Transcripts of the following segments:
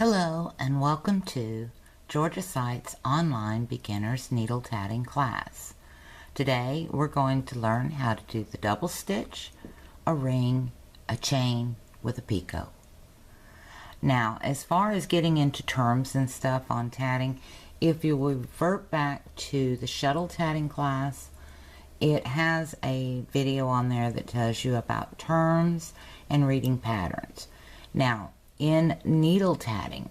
Hello and welcome to Georgia Sight's online beginner's needle tatting class. Today we're going to learn how to do the double stitch, a ring, a chain with a picot. Now, as far as getting into terms and stuff on tatting, if you revert back to the shuttle tatting class, it has a video on there that tells you about terms and reading patterns. Now, in needle tatting,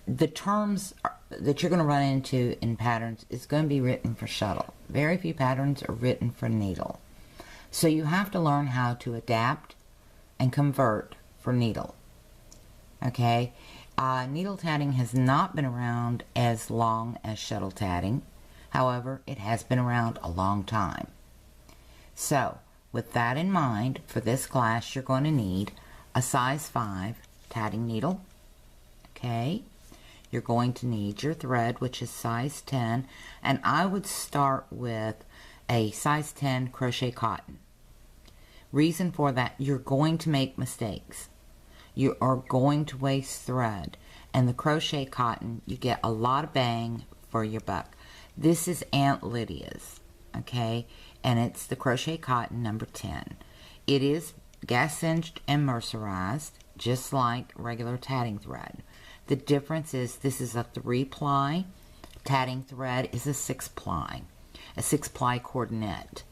the terms that you're going to run into in patterns is going to be written for shuttle. Very few patterns are written for needle. So you have to learn how to adapt and convert for needle. Okay? Needle tatting has not been around as long as shuttle tatting. However, it has been around a long time. So, with that in mind, for this class you're going to need a size 5 tatting needle. Okay? You're going to need your thread, which is size 10, and I would start with a size 10 crochet cotton. Reason for that, you're going to make mistakes. You are going to waste thread, and the crochet cotton, you get a lot of bang for your buck. This is Aunt Lydia's, okay, and it's the crochet cotton number 10. It is gas singed and mercerized, just like regular tatting thread. The difference is this is a 3-ply. Tatting thread is a 6-ply. A 6-ply coordinate.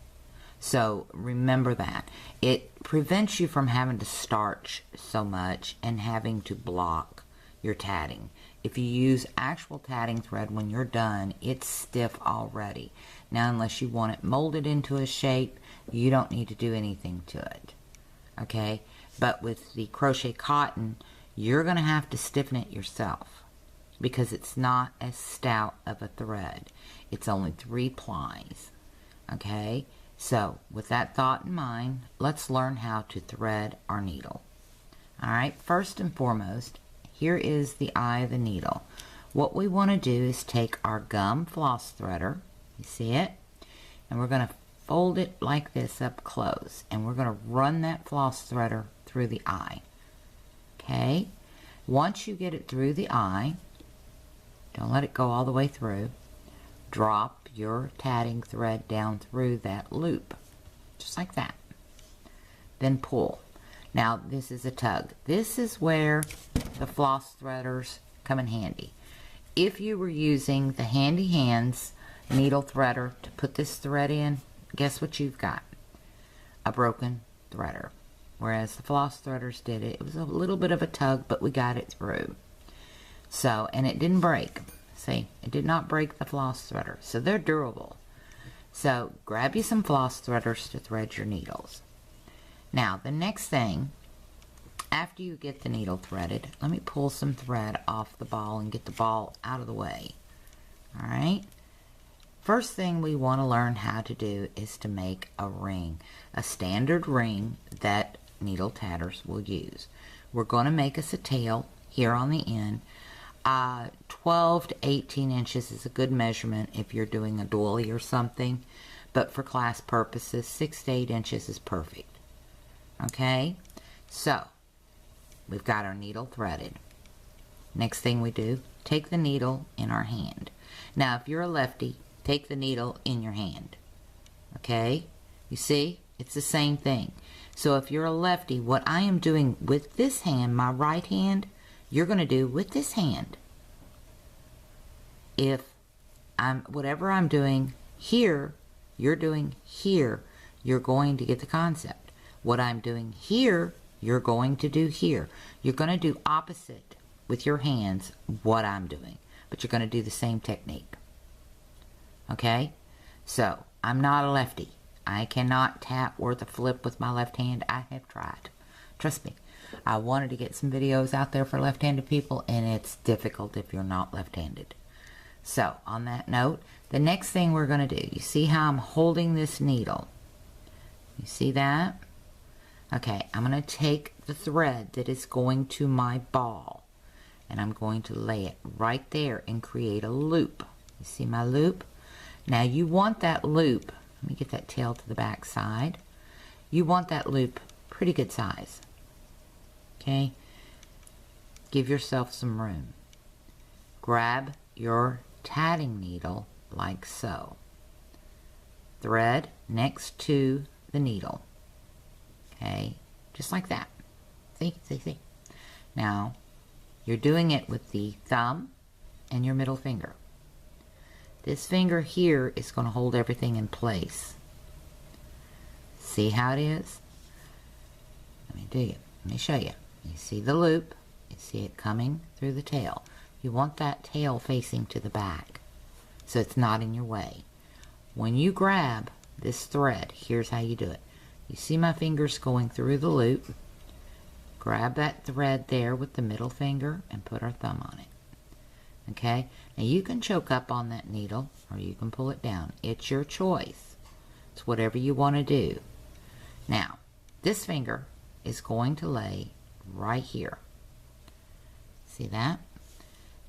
So remember that. It prevents you from having to starch so much and having to block your tatting. If you use actual tatting thread when you're done, it's stiff already. Now, unless you want it molded into a shape, you don't need to do anything to it. Okay? But with the crochet cotton, you're going to have to stiffen it yourself because it's not as stout of a thread. It's only 3 plies. Okay? So, with that thought in mind, let's learn how to thread our needle. Alright, first and foremost, here is the eye of the needle. What we want to do is take our gum floss threader, you see it? And we're going to fold it like this up close, and we're going to run that floss threader through the eye. Okay? Once you get it through the eye, don't let it go all the way through, drop your tatting thread down through that loop, just like that. Then pull. Now this is a tug. This is where the floss threaders come in handy. If you were using the Handy Hands needle threader to put this thread in, guess what you've got? A broken threader. Whereas the floss threaders did it. It was a little bit of a tug, but we got it through. So, and it didn't break. See, it did not break the floss threader. So they're durable. So grab you some floss threaders to thread your needles. Now, the next thing, after you get the needle threaded, let me pull some thread off the ball and get the ball out of the way. Alright? First thing we want to learn how to do is to make a ring. A standard ring that needle tatters will use. We're going to make us a tail here on the end. 12 to 18 inches is a good measurement if you're doing a doily or something. But for class purposes, 6 to 8 inches is perfect. Okay? So, we've got our needle threaded. Next thing we do, take the needle in our hand. Now, if you're a lefty, take the needle in your hand. Okay? You see? It's the same thing. So if you're a lefty, what I am doing with this hand, my right hand, you're going to do with this hand. If whatever I'm doing here, you're doing here, you're going to get the concept. What I'm doing here, you're going to do here. You're going to do opposite with your hands what I'm doing, but you're going to do the same technique. Okay? So, I'm not a lefty. I cannot tap worth a flip with my left hand. I have tried. Trust me. I wanted to get some videos out there for left-handed people, and it's difficult if you're not left-handed. So, on that note, the next thing we're going to do, you see how I'm holding this needle? You see that? Okay, I'm going to take the thread that is going to my ball, and I'm going to lay it right there and create a loop. You see my loop? Now you want that loop, let me get that tail to the back side. You want that loop pretty good size. Okay? give yourself some room. Grab your tatting needle like so. Thread next to the needle. Okay, just like that. See? Now, you're doing it with the thumb and your middle finger. This finger here is going to hold everything in place. See how it is? Let me show you. You see the loop. You see it coming through the tail. You want that tail facing to the back so it's not in your way. When you grab this thread, here's how you do it. You see my fingers going through the loop. Grab that thread there with the middle finger and put our thumb on it. Okay? Now you can choke up on that needle or you can pull it down. It's your choice. It's whatever you want to do. Now, this finger is going to lay right here. See that?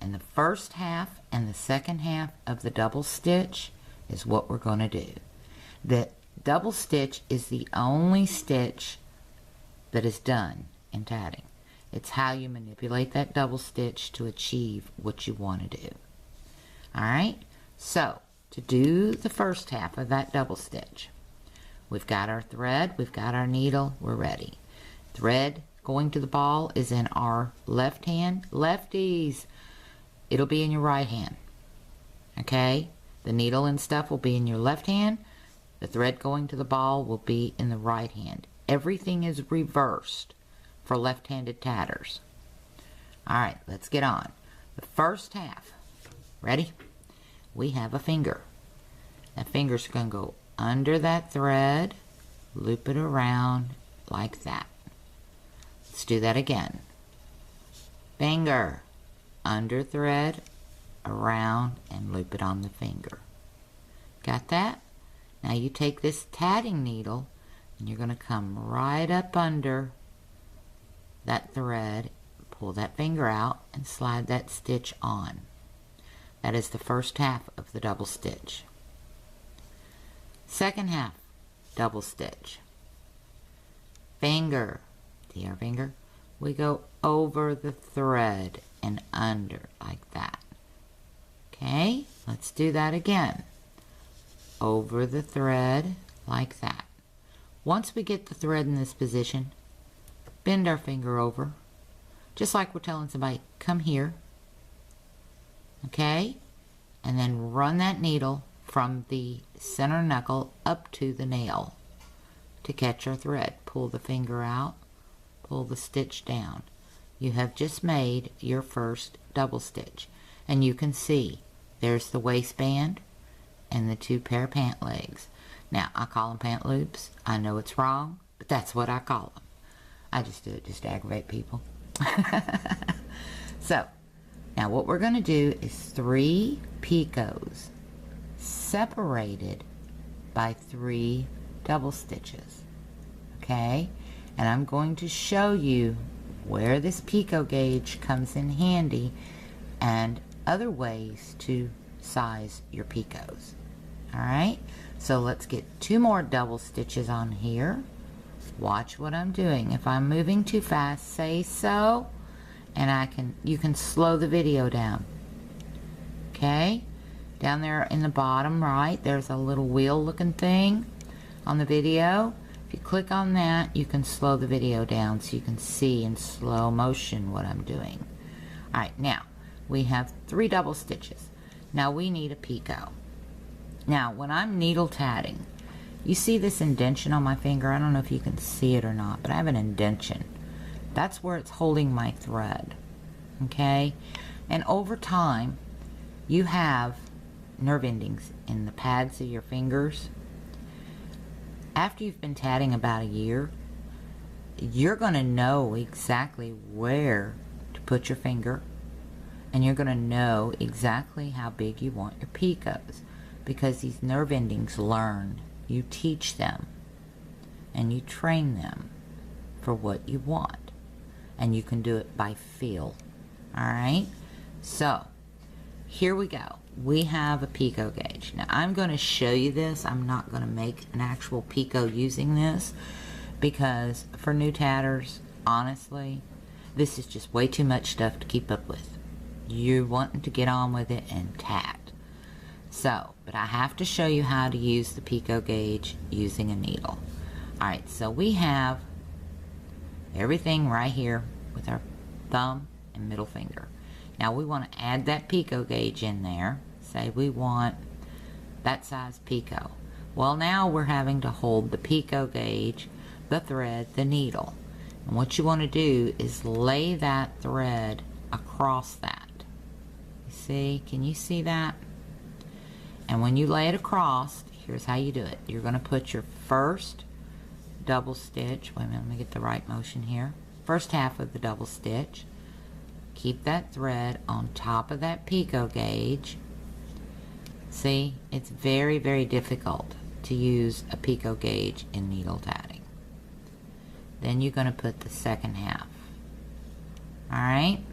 And the first half and the second half of the double stitch is what we're going to do. The double stitch is the only stitch that is done in tatting. It's how you manipulate that double stitch to achieve what you want to do. Alright, so to do the first half of that double stitch, we've got our thread, we've got our needle, we're ready. Thread going to the ball is in our left hand. Lefties, it'll be in your right hand. Okay, the needle and stuff will be in your left hand. The thread going to the ball will be in the right hand. Everything is reversed for left-handed tatters. Alright, let's get on. The first half, ready? We have a finger. That finger's going to go under that thread, loop it around like that. Let's do that again. Finger, under thread, around, and loop it on the finger. Got that? Now you take this tatting needle and you're going to come right up under that thread, pull that finger out, and slide that stitch on. That is the first half of the double stitch. Second half, double stitch. Finger, see our finger? We go over the thread and under like that. Okay, let's do that again. Over the thread like that. Once we get the thread in this position, bend our finger over, just like we're telling somebody, come here. Okay, and then run that needle from the center knuckle up to the nail to catch our thread. Pull the finger out, pull the stitch down. You have just made your first double stitch, and you can see there's the waistband and the two pair of pant legs. Now, I call them pant loops. I know it's wrong, but that's what I call them. I just do it just to aggravate people. So, now what we're going to do is 3 picots separated by 3 double stitches. Okay? And I'm going to show you where this picot gauge comes in handy and other ways to size your picots. Alright? So let's get 2 more double stitches on here. Watch what I'm doing. If I'm moving too fast, say so, and you can slow the video down. Okay? Down there in the bottom right, there's a little wheel looking thing on the video. If you click on that, you can slow the video down so you can see in slow motion what I'm doing. Alright, now we have 3 double stitches. Now we need a picot. Now when I'm needle tatting, you see this indentation on my finger? I don't know if you can see it or not, but I have an indentation. That's where it's holding my thread. Okay? And over time, you have nerve endings in the pads of your fingers. After you've been tatting about a year, you're going to know exactly where to put your finger, and you're going to know exactly how big you want your picots, because these nerve endings learn. You teach them and you train them for what you want, and you can do it by feel. Alright, so here we go. We have a picot gauge. Now I'm going to show you this. I'm not going to make an actual picot using this, because for new tatters, honestly, This is just way too much stuff to keep up with. You're wanting to get on with it and tat. So, but I have to show you how to use the picot gauge using a needle. Alright, so we have everything right here with our thumb and middle finger. Now we want to add that picot gauge in there. Say we want that size picot. Well, now we're having to hold the picot gauge, the thread, the needle. And what you want to do is lay that thread across that. You see? Can you see that? And when you lay it across, here's how you do it. You're going to put your first double stitch. Wait a minute, let me get the right motion here. First half of the double stitch. Keep that thread on top of that picot gauge. See, it's very, very difficult to use a picot gauge in needle tatting. Then you're going to put the second half. Alright?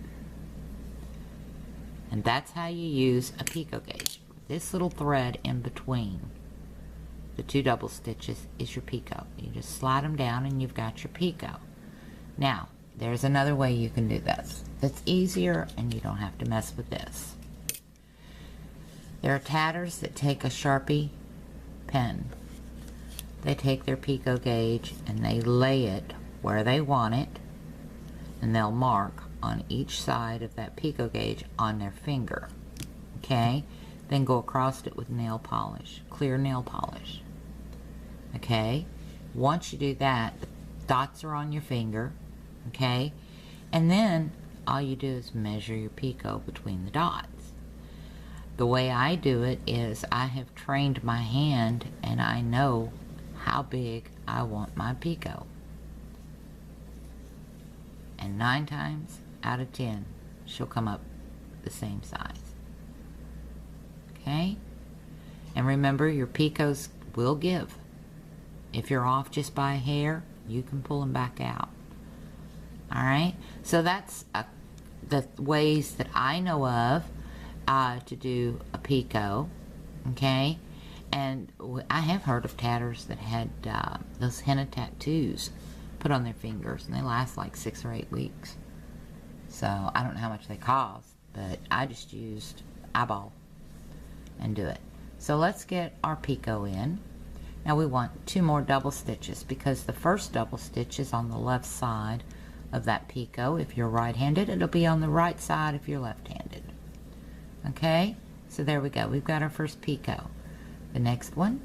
And that's how you use a picot gauge. This little thread in between the two double stitches is your picot. You just slide them down and you've got your picot. Now, there's another way you can do this that's easier and you don't have to mess with this. There are tatters that take a Sharpie pen. They take their picot gauge and they lay it where they want it, and they'll mark on each side of that picot gauge on their finger. Okay? Then go across it with nail polish, clear nail polish. Okay? Once you do that, the dots are on your finger. Okay? And then all you do is measure your picot between the dots. The way I do it is I have trained my hand and I know how big I want my picot. And 9 times out of 10, she'll come up the same size. Okay? And remember, your picots will give. If you're off just by a hair, you can pull them back out. Alright? So that's the ways that I know of to do a picot. Okay? And I have heard of tatters that had those henna tattoos put on their fingers, and they last like 6 or 8 weeks. So I don't know how much they cost, but I just used eyeball and do it. So let's get our picot in. Now we want 2 more double stitches because the first double stitch is on the left side of that picot. If you're right-handed, it'll be on the right side if you're left-handed. Okay, so there we go. We've got our first picot. The next one,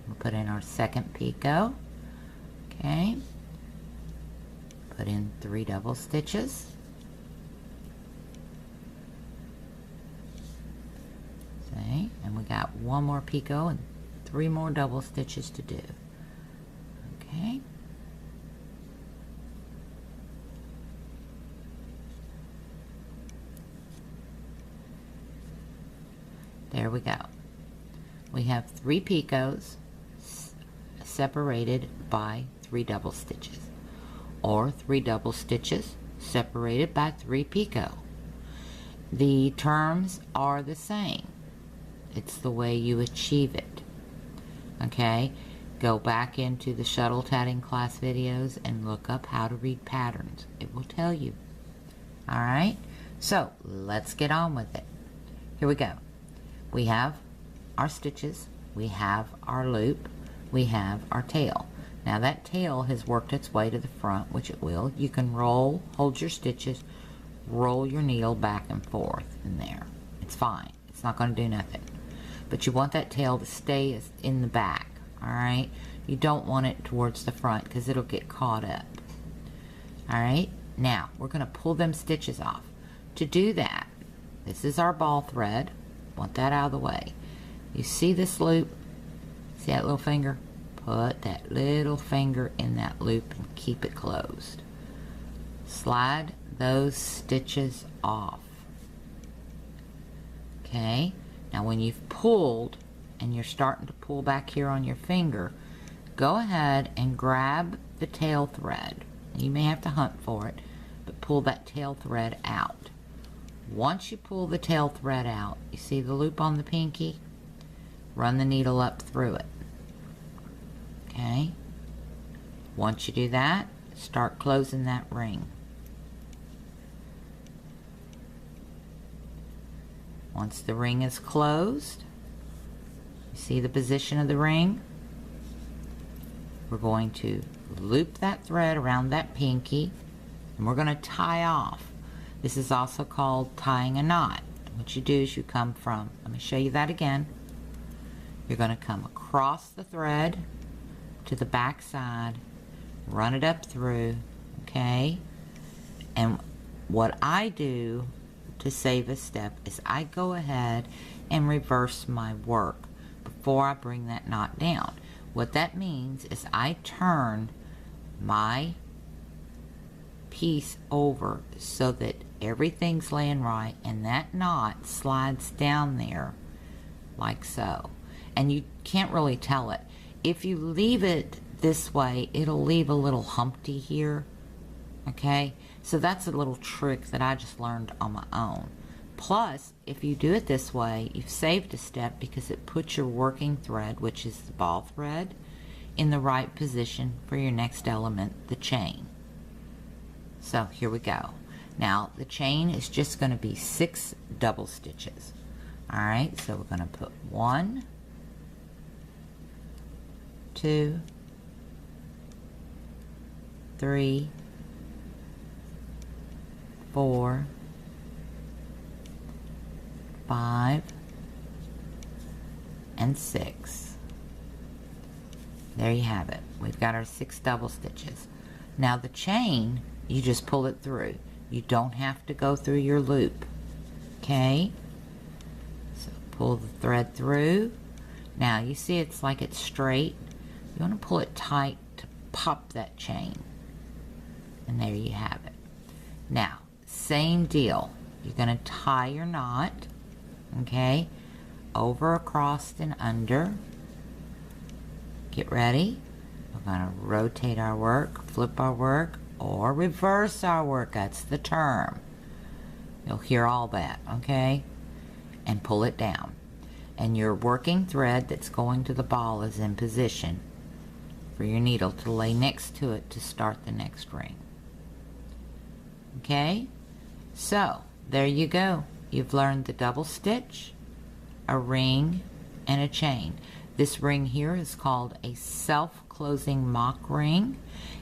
we'll put in our second picot. Okay, put in 3 double stitches. See, and we got 1 more picot and 3 more double stitches to do. Okay. There we go. We have 3 picots separated by 3 double stitches, or 3 double stitches separated by 3 picot. The terms are the same. It's the way you achieve it. Okay, go back into the shuttle tatting class videos and look up how to read patterns. It will tell you. Alright, so let's get on with it. Here we go. We have our stitches, we have our loop, we have our tail. Now that tail has worked its way to the front, which it will. You can roll, hold your stitches, roll your needle back and forth in there. It's fine. It's not going to do nothing. But you want that tail to stay in the back, alright? You don't want it towards the front because it'll get caught up. Alright? Now, we're going to pull them stitches off. To do that, this is our ball thread. Want that out of the way. You see this loop? See that little finger? Put that little finger in that loop and keep it closed. Slide those stitches off. Okay? Now when you've pulled and you're starting to pull back here on your finger, go ahead and grab the tail thread. You may have to hunt for it, but pull that tail thread out. Once you pull the tail thread out, you see the loop on the pinky? Run the needle up through it. Okay? Once you do that, start closing that ring. Once the ring is closed, you see the position of the ring? We're going to loop that thread around that pinky, and we're going to tie off. This is also called tying a knot. What you do is you come from, let me show you that again. You're going to come across the thread to the back side, run it up through, okay? And what I do to save a step is I go ahead and reverse my work before I bring that knot down. What that means is I turn my piece over so that everything's laying right, and that knot slides down there like so. And you can't really tell it. If you leave it this way, it'll leave a little humpty here, okay? So that's a little trick that I just learned on my own. Plus, if you do it this way, you've saved a step because it puts your working thread, which is the ball thread, in the right position for your next element, the chain. So here we go. Now the chain is just going to be 6 double stitches. Alright, so we're going to put 1, 2, 3, 4, 5, and 6. There you have it. We've got our 6 double stitches. Now the chain, you just pull it through. You don't have to go through your loop. Okay? So pull the thread through. Now you see it's like it's straight. You want to pull it tight to pop that chain. And there you have it. Now, same deal. You're going to tie your knot, okay, over, across, and under. Get ready. We're going to rotate our work, flip our work, or reverse our work. That's the term. You'll hear all that, okay? And pull it down. And your working thread that's going to the ball is in position for your needle to lay next to it to start the next ring. Okay? So, there you go. You've learned the double stitch, a ring, and a chain. This ring here is called a self-closing mock ring.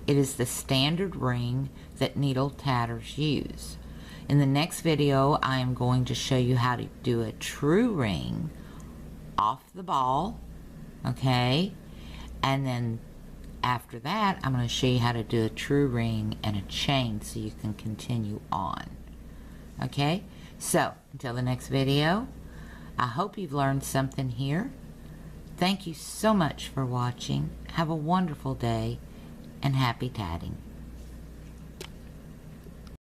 It is the standard ring that needle tatters use. In the next video, I am going to show you how to do a true ring off the ball, okay? And then after that, I'm going to show you how to do a true ring and a chain so you can continue on. Okay? So, until the next video, I hope you've learned something here. Thank you so much for watching. Have a wonderful day and happy tatting.